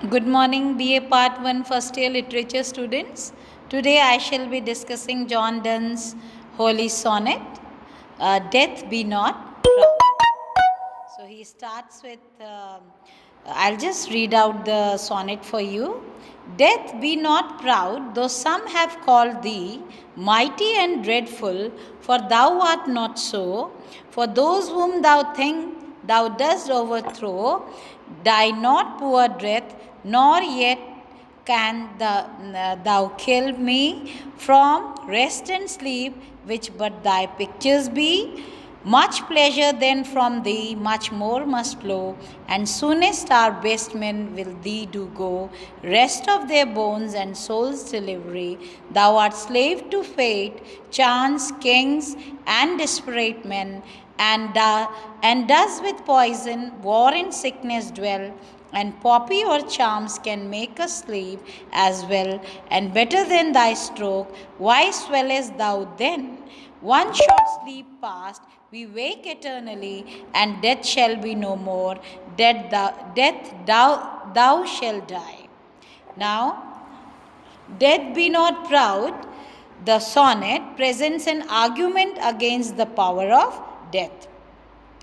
Good morning, BA Part 1 First Year Literature students. Today I shall be discussing John Donne's Holy Sonnet, Death Be Not Proud. So he starts with, I'll just read out the sonnet for you. Death be not proud, though some have called thee mighty and dreadful, for thou art not so. For those whom thou think thou dost overthrow, die not, poor death, nor yet thou kill me from rest and sleep, which but thy pictures be. Much pleasure then from thee, much more must flow, and soonest our best men will thee do go. Rest of their bones and souls' delivery, thou art slave to fate, chance, kings, and desperate men, and does with poison, war, and sickness dwell. And poppy or charms can make us sleep as well, and better than thy stroke. Why swellest thou then? One short sleep past, we wake eternally, and death shall be no more. Thou shalt die. Now, Death Be Not Proud, the sonnet presents an argument against the power of death.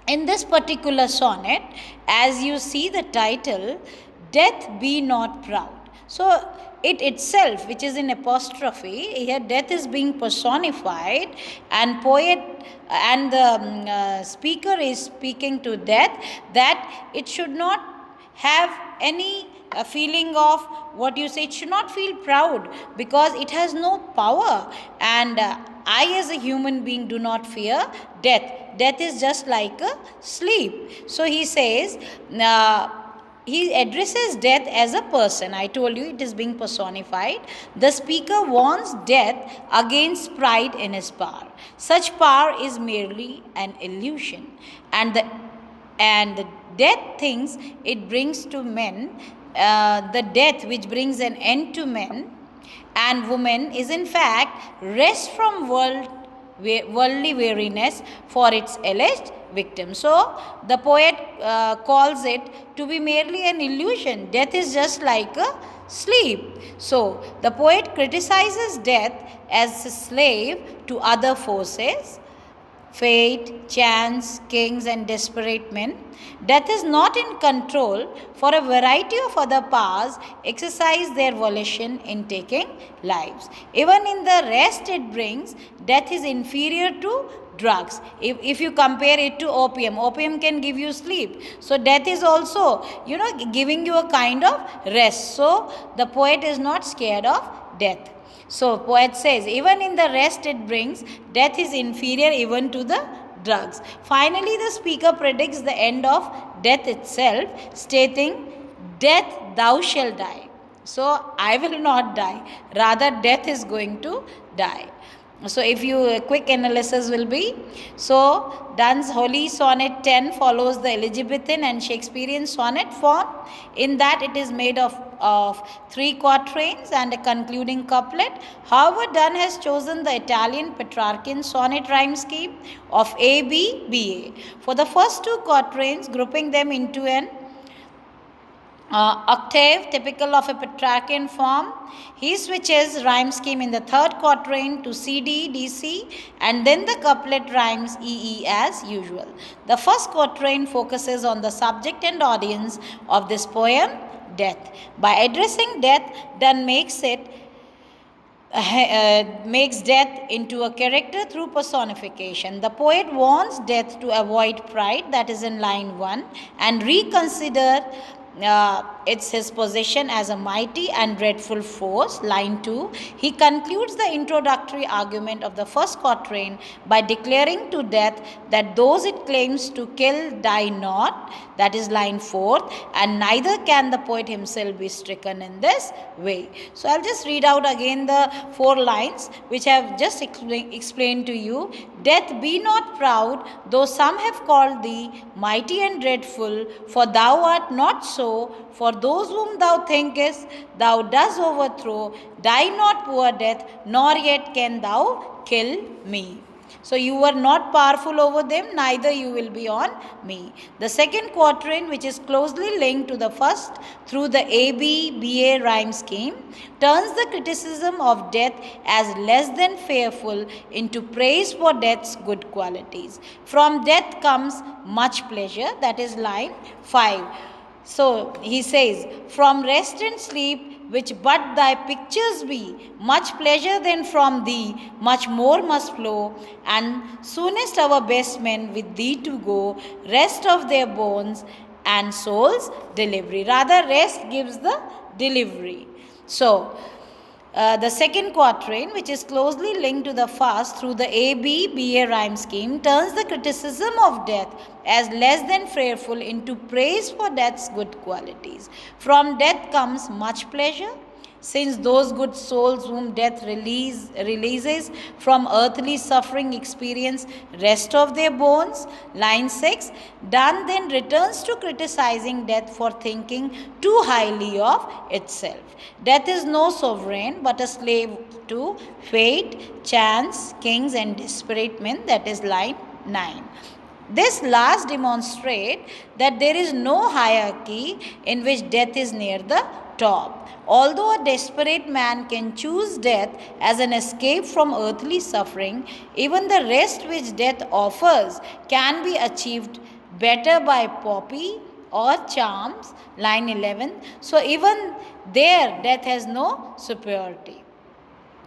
In this particular sonnet, as you see the title, Death Be Not Proud. So, it itself, which is in apostrophe, here death is being personified, and poet and the speaker is speaking to death that it should not have any feeling of what you say, it should not feel proud because it has no power. And I, as a human being, do not fear death. Death is just like a sleep. So he says, he addresses death as a person. I told you it is being personified. The speaker warns death against pride in his power. Such power is merely an illusion, and the death things it brings to men, the death which brings an end to men and women is in fact rest from worldly weariness for its alleged victim. So the poet calls it to be merely an illusion. Death is just like a sleep. So the poet criticizes death as a slave to other forces, fate, chance, kings, and desperate men. Death is not in control, for a variety of other powers exercise their volition in taking lives. Even in the rest it brings, death is inferior to drugs. If you compare it to opium can give you sleep. So death is also, giving you a kind of rest. So the poet is not scared of death. So poet says, even in the rest it brings, death is inferior even to the drugs. Finally, the speaker predicts the end of death itself, stating, death thou shalt die. So I will not die, rather death is going to die. So if you, a quick analysis will be, so Donne's Holy Sonnet 10 follows the Elizabethan and Shakespearean sonnet form, in that it is made of 3 quatrains and a concluding couplet. However, Donne has chosen the Italian Petrarchan sonnet rhyme scheme of A-B-B-A for the first 2 quatrains, grouping them into an octave typical of a Petrarchan form. He switches rhyme scheme in the 3rd quatrain to CD, DC, and then the couplet rhymes EE as usual. The first quatrain focuses on the subject and audience of this poem, death. By addressing death, Donne makes death into a character through personification. The poet wants death to avoid pride, that is in line 1, and reconsider it's his position as a mighty and dreadful force, line 2. He concludes the introductory argument of the first quatrain by declaring to death that those it claims to kill die not, that is line 4, and neither can the poet himself be stricken in this way. So I'll just read out again the 4 lines which I have just explained to you. Death, be not proud, though some have called thee mighty and dreadful, for thou art not so. For those whom thou thinkest thou dost overthrow, die not, poor death, nor yet can thou kill me. So you were not powerful over them, neither you will be on me. The second quatrain, which is closely linked to the first through the ABBA rhyme scheme, turns the criticism of death as less than fearful into praise for death's good qualities. From death comes much pleasure, that is line 5. So he says, from rest and sleep, which but thy pictures be, much pleasure then from thee, much more must flow, and soonest our best men with thee to go, rest of their bones and souls delivery. Rather, rest gives the delivery. So, the second quatrain, which is closely linked to the first through the ABBA rhyme scheme, turns the criticism of death as less than fearful into praise for death's good qualities. From death comes much pleasure, since those good souls whom death releases from earthly suffering experience rest of their bones. Line 6. Done then returns to criticizing death for thinking too highly of itself. Death is no sovereign but a slave to fate, chance, kings and desperate men. That is line 9. This last demonstrates that there is no hierarchy in which death is near the top. Although a desperate man can choose death as an escape from earthly suffering, even the rest which death offers can be achieved better by poppy or charms. Line 11. So even there, death has no superiority.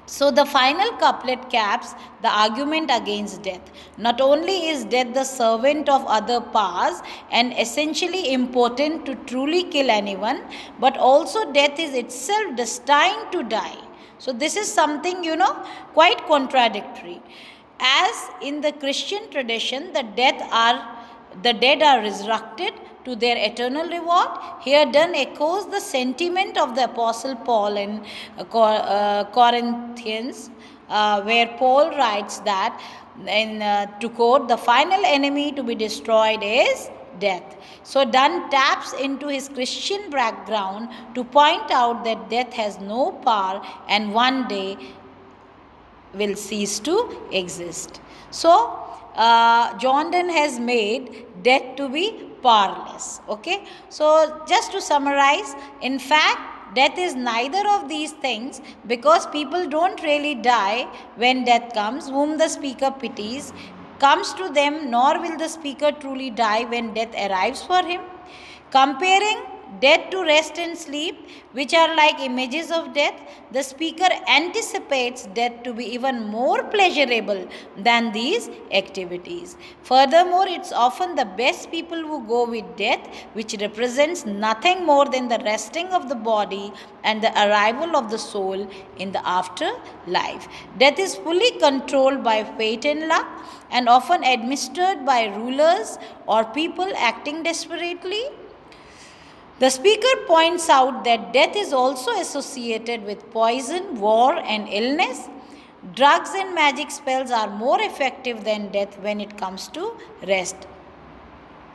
So the final couplet caps the argument against death. Not only is death the servant of other powers and essentially impotent to truly kill anyone, but also death is itself destined to die. So this is something, quite contradictory. As in the Christian tradition, the dead are resurrected to their eternal reward. Here Donne echoes the sentiment of the Apostle Paul in Corinthians, where Paul writes that, to quote, the final enemy to be destroyed is death. So Donne taps into his Christian background to point out that death has no power and one day will cease to exist. So John Donne has made death to be powerless. Okay, so just to summarize, in fact, death is neither of these things, because people don't really die when death comes, whom the speaker pities comes to them, nor will the speaker truly die when death arrives for him. Comparing death to rest and sleep, which are like images of death, the speaker anticipates death to be even more pleasurable than these activities. Furthermore, it's often the best people who go with death, which represents nothing more than the resting of the body and the arrival of the soul in the afterlife. Death is fully controlled by fate and luck, and often administered by rulers or people acting desperately. The speaker points out that death is also associated with poison, war, and illness. Drugs and magic spells are more effective than death when it comes to rest.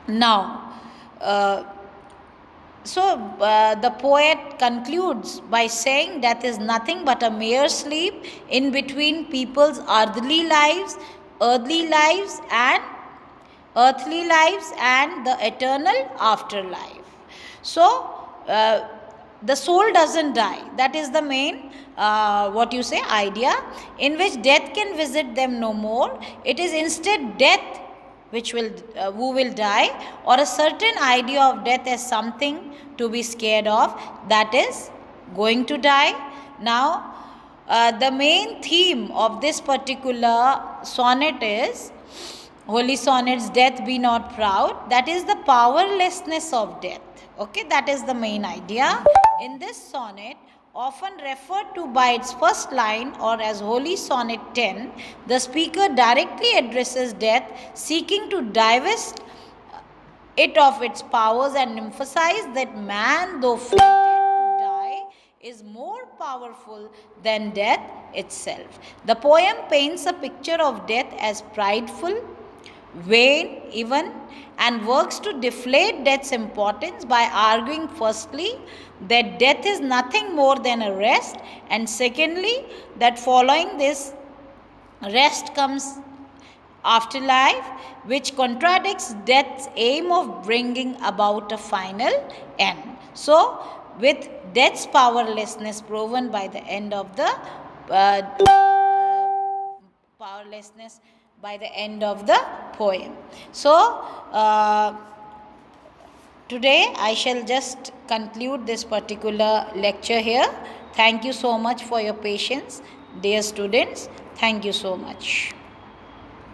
Now, the poet concludes by saying death is nothing but a mere sleep in between people's earthly lives and the eternal afterlife. So, the soul doesn't die. That is the main, idea, in which death can visit them no more. It is instead death who will die, or a certain idea of death as something to be scared of, that is going to die. Now, the main theme of this particular sonnet is Holy Sonnet's Death Be Not Proud. That is the powerlessness of death. Okay, that is the main idea. In this sonnet, often referred to by its first line or as Holy Sonnet 10, the speaker directly addresses death, seeking to divest it of its powers and emphasize that man, though fated to die, is more powerful than death itself. The poem paints a picture of death as prideful, vain, even, and works to deflate death's importance by arguing firstly that death is nothing more than a rest, and secondly that following this rest comes afterlife, which contradicts death's aim of bringing about a final end. So, with death's powerlessness proven by the end of the powerlessness by the end of the poem. So, today I shall just conclude this particular lecture here. Thank you so much for your patience, dear students. Thank you so much.